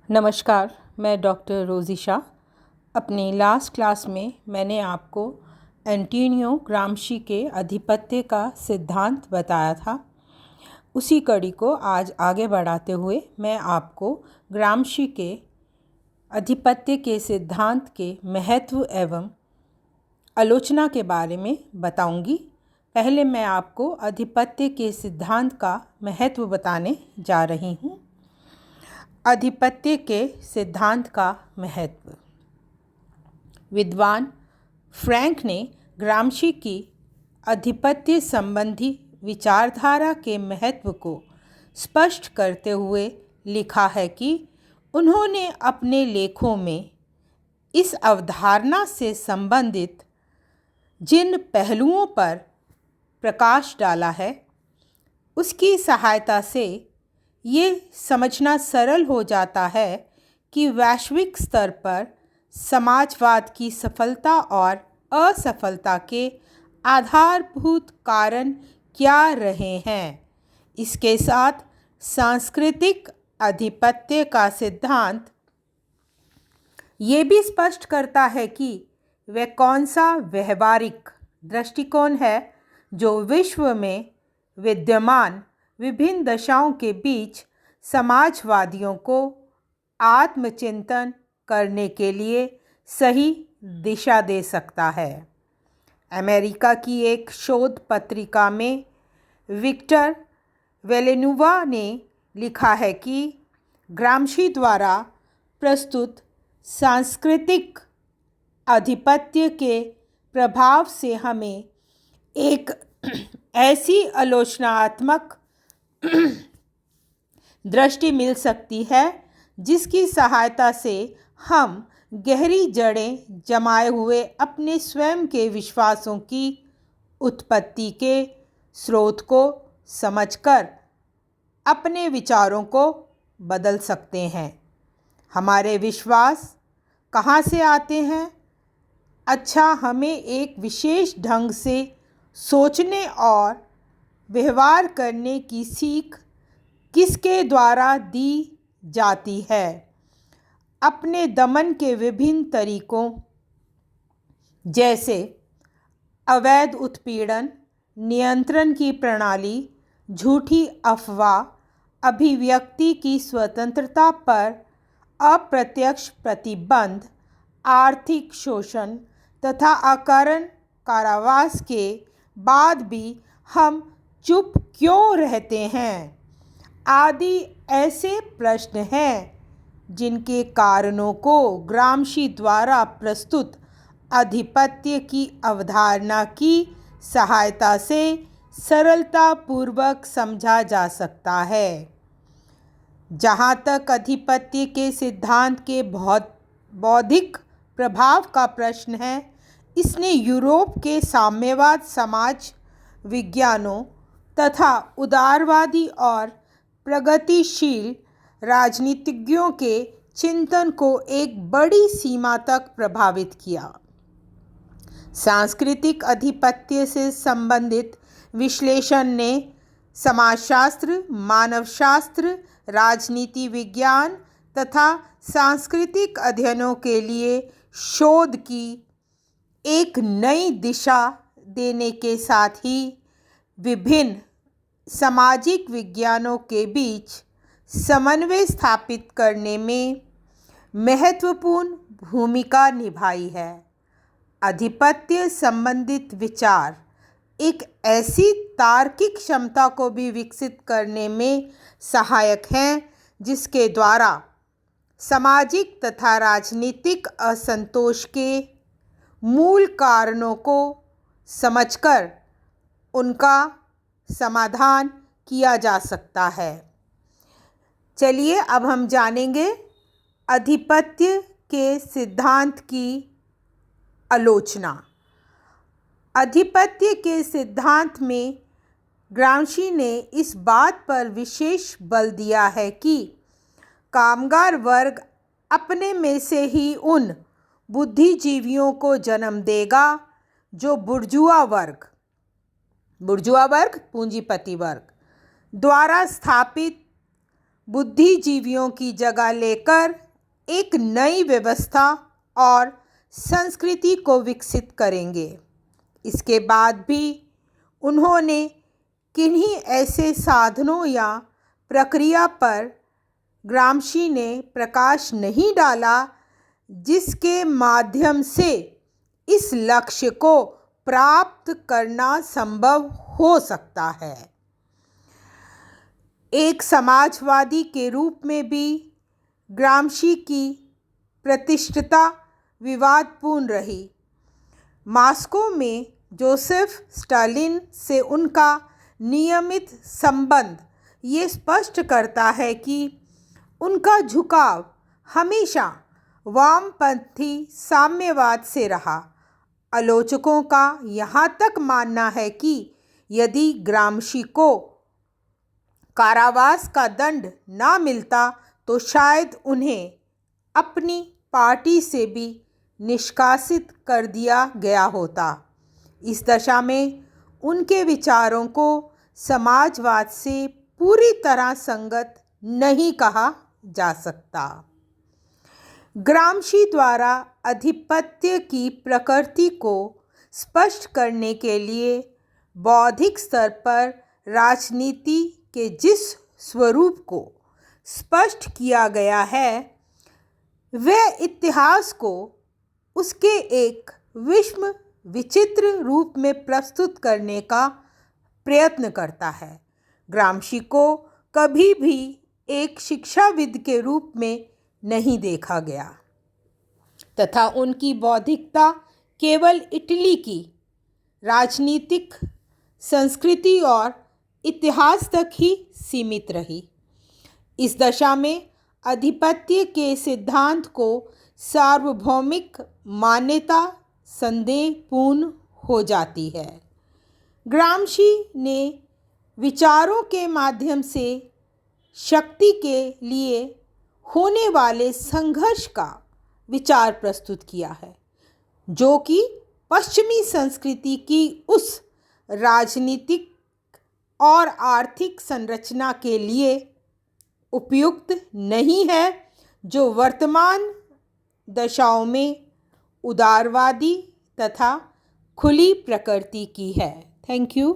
नमस्कार, मैं डॉक्टर रोज़ी शाह। अपनी लास्ट क्लास में मैंने आपको एंटोनियो ग्राम्शी के आधिपत्य का सिद्धांत बताया था। उसी कड़ी को आज आगे बढ़ाते हुए मैं आपको ग्राम्शी के आधिपत्य के सिद्धांत के महत्व एवं आलोचना के बारे में बताऊंगी। पहले मैं आपको आधिपत्य के सिद्धांत का महत्व बताने जा रही हूँ। आधिपत्य के सिद्धांत का महत्व। विद्वान फ्रैंक ने ग्राम्शी की आधिपत्य संबंधी विचारधारा के महत्व को स्पष्ट करते हुए लिखा है कि उन्होंने अपने लेखों में इस अवधारणा से संबंधित जिन पहलुओं पर प्रकाश डाला है उसकी सहायता से ये समझना सरल हो जाता है कि वैश्विक स्तर पर समाजवाद की सफलता और असफलता के आधारभूत कारण क्या रहे हैं। इसके साथ सांस्कृतिक आधिपत्य का सिद्धांत ये भी स्पष्ट करता है कि वह कौन सा व्यवहारिक दृष्टिकोण है जो विश्व में विद्यमान विभिन्न दशाओं के बीच समाजवादियों को आत्मचिंतन करने के लिए सही दिशा दे सकता है। अमेरिका की एक शोध पत्रिका में विक्टर वेलेनुवा ने लिखा है कि ग्राम्शी द्वारा प्रस्तुत सांस्कृतिक आधिपत्य के प्रभाव से हमें एक ऐसी आलोचनात्मक दृष्टि मिल सकती है जिसकी सहायता से हम गहरी जड़ें जमाए हुए अपने स्वयं के विश्वासों की उत्पत्ति के स्रोत को समझकर अपने विचारों को बदल सकते हैं। हमारे विश्वास कहाँ से आते हैं? अच्छा, हमें एक विशेष ढंग से सोचने और व्यवहार करने की सीख किसके द्वारा दी जाती है? अपने दमन के विभिन्न तरीकों जैसे अवैध उत्पीड़न, नियंत्रण की प्रणाली, झूठी अफवाह, अभिव्यक्ति की स्वतंत्रता पर अप्रत्यक्ष प्रतिबंध, आर्थिक शोषण तथा अकारण कारावास के बाद भी हम चुप क्यों रहते हैं आदि ऐसे प्रश्न हैं जिनके कारणों को ग्राम्शी द्वारा प्रस्तुत आधिपत्य की अवधारणा की सहायता से सरलतापूर्वक समझा जा सकता है। जहाँ तक आधिपत्य के सिद्धांत के बौद्धिक प्रभाव का प्रश्न है, इसने यूरोप के साम्यवाद समाज विज्ञानों तथा उदारवादी और प्रगतिशील राजनीतिज्ञों के चिंतन को एक बड़ी सीमा तक प्रभावित किया। सांस्कृतिक आधिपत्य से संबंधित विश्लेषण ने समाजशास्त्र, मानवशास्त्र, राजनीति विज्ञान तथा सांस्कृतिक अध्ययनों के लिए शोध की एक नई दिशा देने के साथ ही विभिन्न सामाजिक विज्ञानों के बीच समन्वय स्थापित करने में महत्वपूर्ण भूमिका निभाई है। आधिपत्य संबंधित विचार एक ऐसी तार्किक क्षमता को भी विकसित करने में सहायक हैं जिसके द्वारा सामाजिक तथा राजनीतिक असंतोष के मूल कारणों को समझकर उनका समाधान किया जा सकता है। चलिए अब हम जानेंगे आधिपत्य के सिद्धांत की आलोचना। आधिपत्य के सिद्धांत में ग्राम्शी ने इस बात पर विशेष बल दिया है कि कामगार वर्ग अपने में से ही उन बुद्धिजीवियों को जन्म देगा जो बुर्जुआ वर्ग पूंजीपति वर्ग द्वारा स्थापित बुद्धिजीवियों की जगह लेकर एक नई व्यवस्था और संस्कृति को विकसित करेंगे। इसके बाद भी उन्होंने किन्हीं ऐसे साधनों या प्रक्रिया पर ग्रामशी ने प्रकाश नहीं डाला जिसके माध्यम से इस लक्ष्य को प्राप्त करना संभव हो सकता है। एक समाजवादी के रूप में भी ग्रामशी की प्रतिष्ठा विवादपूर्ण रही। मॉस्को में जोसेफ स्टालिन से उनका नियमित संबंध ये स्पष्ट करता है कि उनका झुकाव हमेशा वामपंथी साम्यवाद से रहा। आलोचकों का यहाँ तक मानना है कि यदि ग्रामशी को कारावास का दंड ना मिलता तो शायद उन्हें अपनी पार्टी से भी निष्कासित कर दिया गया होता। इस दशा में उनके विचारों को समाजवाद से पूरी तरह संगत नहीं कहा जा सकता। ग्रामशी द्वारा आधिपत्य की प्रकृति को स्पष्ट करने के लिए बौद्धिक स्तर पर राजनीति के जिस स्वरूप को स्पष्ट किया गया है वह इतिहास को उसके एक विचित्र रूप में प्रस्तुत करने का प्रयत्न करता है। ग्रामशी को कभी भी एक शिक्षाविद के रूप में नहीं देखा गया तथा उनकी बौद्धिकता केवल इटली की राजनीतिक संस्कृति और इतिहास तक ही सीमित रही। इस दशा में आधिपत्य के सिद्धांत को सार्वभौमिक मान्यता संदेहपूर्ण हो जाती है। ग्रामशी ने विचारों के माध्यम से शक्ति के लिए होने वाले संघर्ष का विचार प्रस्तुत किया है जो कि पश्चिमी संस्कृति की उस राजनीतिक और आर्थिक संरचना के लिए उपयुक्त नहीं है जो वर्तमान दशाओं में उदारवादी तथा खुली प्रकृति की है। Thank you.